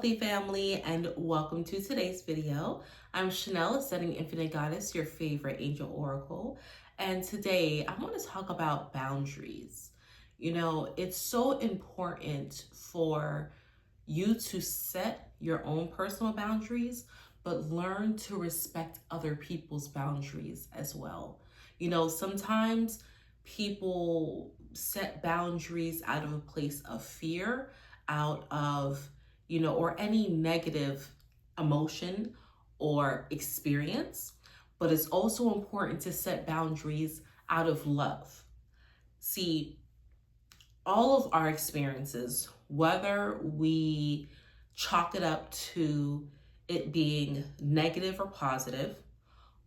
healthy family, and welcome to today's video. I'm Chanel, Setting Infinite Goddess, your favorite angel oracle. And today I want to talk about boundaries. It's so important for you to set your own personal boundaries, but learn to respect other people's boundaries as well. Sometimes people set boundaries out of a place of fear, out of, or any negative emotion or experience. But it's also important to set boundaries out of love. See, all of our experiences, whether we chalk it up to it being negative or positive,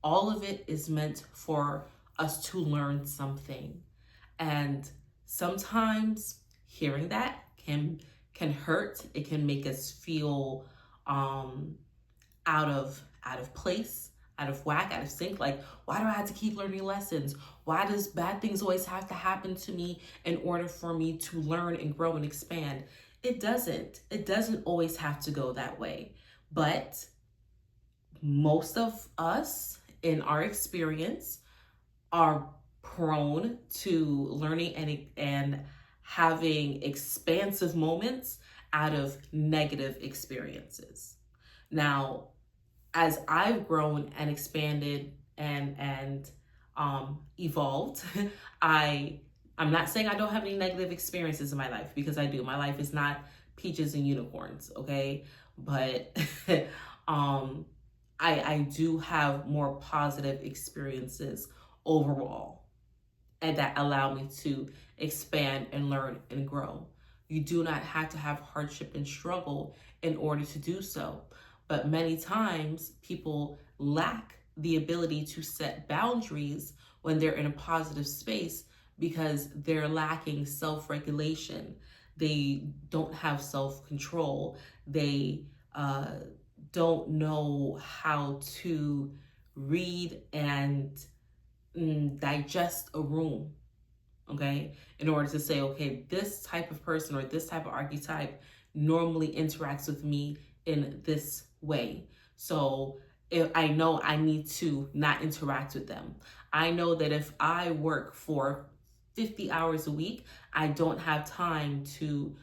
all of it is meant for us to learn something. And sometimes hearing that can hurt. It can make us feel out of place, out of whack, out of sync. Like, why do I have to keep learning lessons? Why does bad things always have to happen to me in order for me to learn and grow and expand? It doesn't. It doesn't always have to go that way. But most of us in our experience are prone to learning and having expansive moments out of negative experiences. Now, as I've grown and expanded and evolved, I'm not saying I don't have any negative experiences in my life, because I do. My life is not peaches and unicorns, okay? But I do have more positive experiences overall, and that allow me to expand and learn and grow. You do not have to have hardship and struggle in order to do so. But many times people lack the ability to set boundaries when they're in a positive space because they're lacking self-regulation. They don't have self-control. They don't know how to read and digest a room, okay, in order to say, okay, this type of person or this type of archetype normally interacts with me in this way. So if I know I need to not interact with them, I know that if I work for 50 hours a week, I don't have time to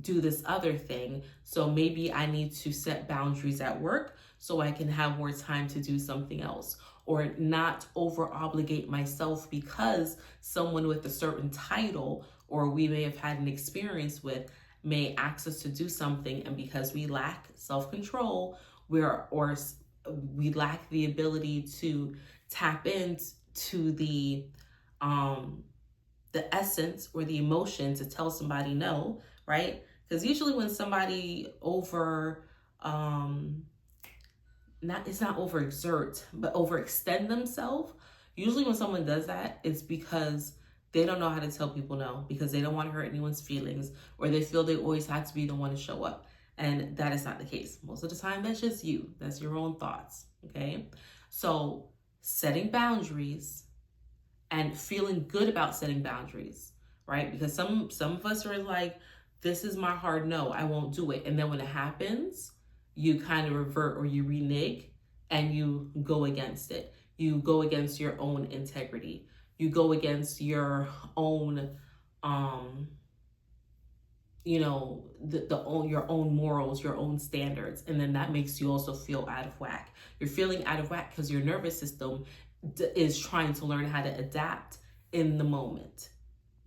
do this other thing. So maybe I need to set boundaries at work so I can have more time to do something else, or not over obligate myself because someone with a certain title or we may have had an experience with may ask us to do something, and because we lack self-control, we lack the ability to tap into the essence or the emotion to tell somebody no, right? Because usually when somebody it's not overexert, but overextend themselves. Usually when someone does that, it's because they don't know how to tell people no, because they don't want to hurt anyone's feelings, or they feel they always have to be the one to show up. And that is not the case. Most of the time, that's just you. That's your own thoughts, okay? So setting boundaries and feeling good about setting boundaries, right? Because some of us are like, this is my hard no, I won't do it. And then when it happens, you kind of revert or you renege and you go against it. You go against your own integrity. You go against your own, your own morals, your own standards. And then that makes you also feel out of whack. You're feeling out of whack because your nervous system is trying to learn how to adapt in the moment.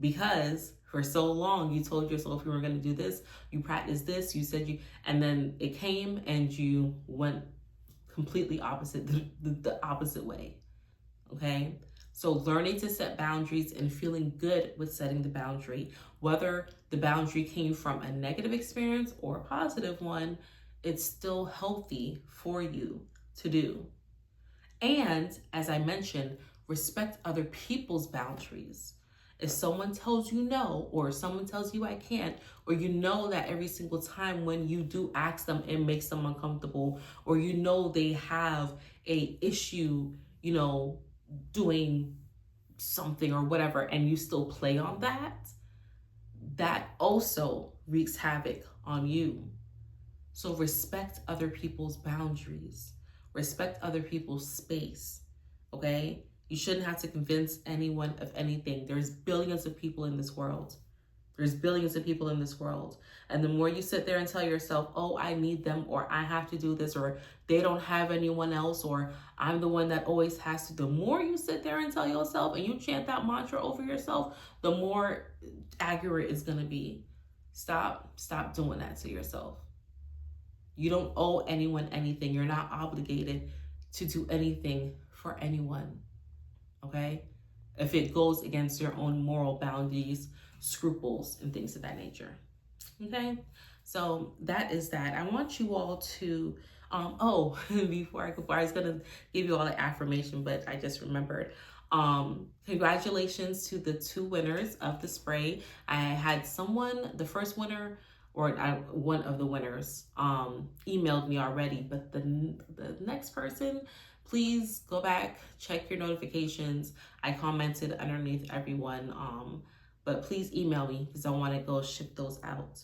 Because for so long you told yourself you were going to do this, you practiced this, you said and then it came and you went completely opposite, the opposite way. Okay? So learning to set boundaries and feeling good with setting the boundary, whether the boundary came from a negative experience or a positive one, it's still healthy for you to do. And as I mentioned, respect other people's boundaries. If someone tells you no, or someone tells you I can't, or you know that every single time when you do ask them, it makes them uncomfortable, or you know they have a issue, doing something or whatever, and you still play on that, that also wreaks havoc on you. So respect other people's boundaries. Respect other people's space, okay? You shouldn't have to convince anyone of anything. There's billions of people in this world. There's billions of people in this world. And the more you sit there and tell yourself, oh, I need them, or I have to do this, or they don't have anyone else, or I'm the one that always has to, the more you sit there and tell yourself and you chant that mantra over yourself, the more accurate it's going to be. Stop doing that to yourself. You don't owe anyone anything. You're not obligated to do anything for anyone, okay? If it goes against your own moral boundaries, scruples, and things of that nature, okay? So that is that. I want you all to, before I go, I was gonna give you all the affirmation, but I just remembered. Congratulations to the 2 winners of the spray. I had someone, the first winner, one of the winners emailed me already, but the next person, please go back, check your notifications. I commented underneath everyone, but please email me because I want to go ship those out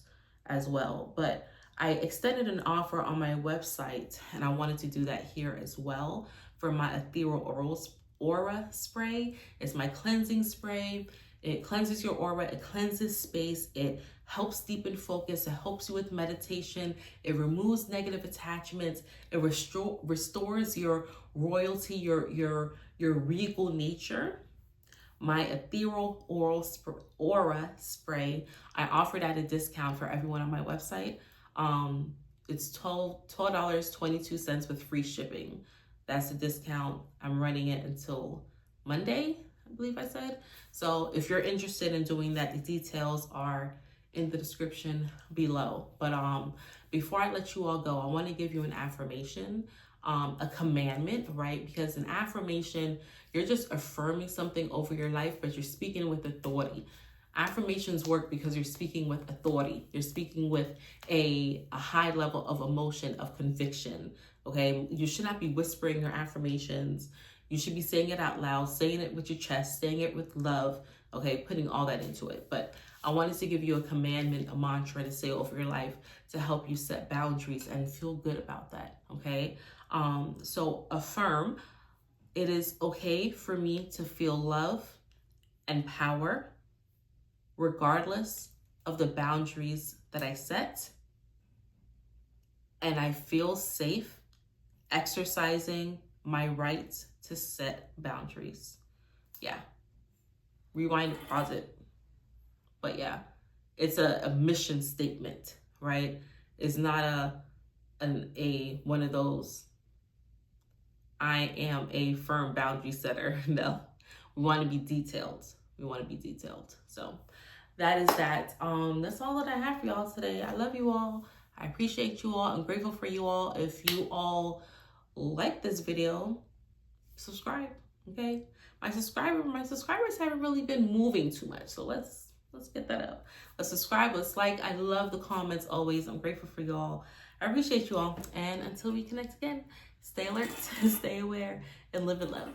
as well. But I extended an offer on my website, and I wanted to do that here as well for my ethereal aura spray. It's my cleansing spray. It cleanses your aura, it cleanses space, it helps deepen focus, it helps you with meditation, it removes negative attachments, it restores your royalty, your regal nature. My ethereal aura spray, I offered at a discount for everyone on my website. It's $12.22 with free shipping. That's the discount. I'm running it until Monday, I believe I said. So if you're interested in doing that, the details are in the description below. But before I let you all go, I want to give you an affirmation, a commandment, right? Because an affirmation, you're just affirming something over your life, but you're speaking with authority. Affirmations work because you're speaking with authority. You're speaking with a high level of emotion, of conviction, okay? You should not be whispering your affirmations. You should be saying it out loud, saying it with your chest, saying it with love, okay? Putting all that into it. But I wanted to give you a commandment, a mantra to say over your life to help you set boundaries and feel good about that, okay? So affirm, it is okay for me to feel love and power regardless of the boundaries that I set. And I feel safe exercising my right to set boundaries. Yeah. Rewind, pause it. But yeah, it's a mission statement, right? It's not a one of those, I am a firm boundary setter. No, we want to be detailed. We want to be detailed. So that is that. That's all that I have for y'all today. I love you all. I appreciate you all. I'm grateful for you all. If you all like this video, subscribe, okay? My subscribers haven't really been moving too much, so let's get that up. Let's subscribe, let's like. I love the comments always. I'm grateful for y'all. I appreciate you all. And until we connect again, stay alert, stay aware, and live in love.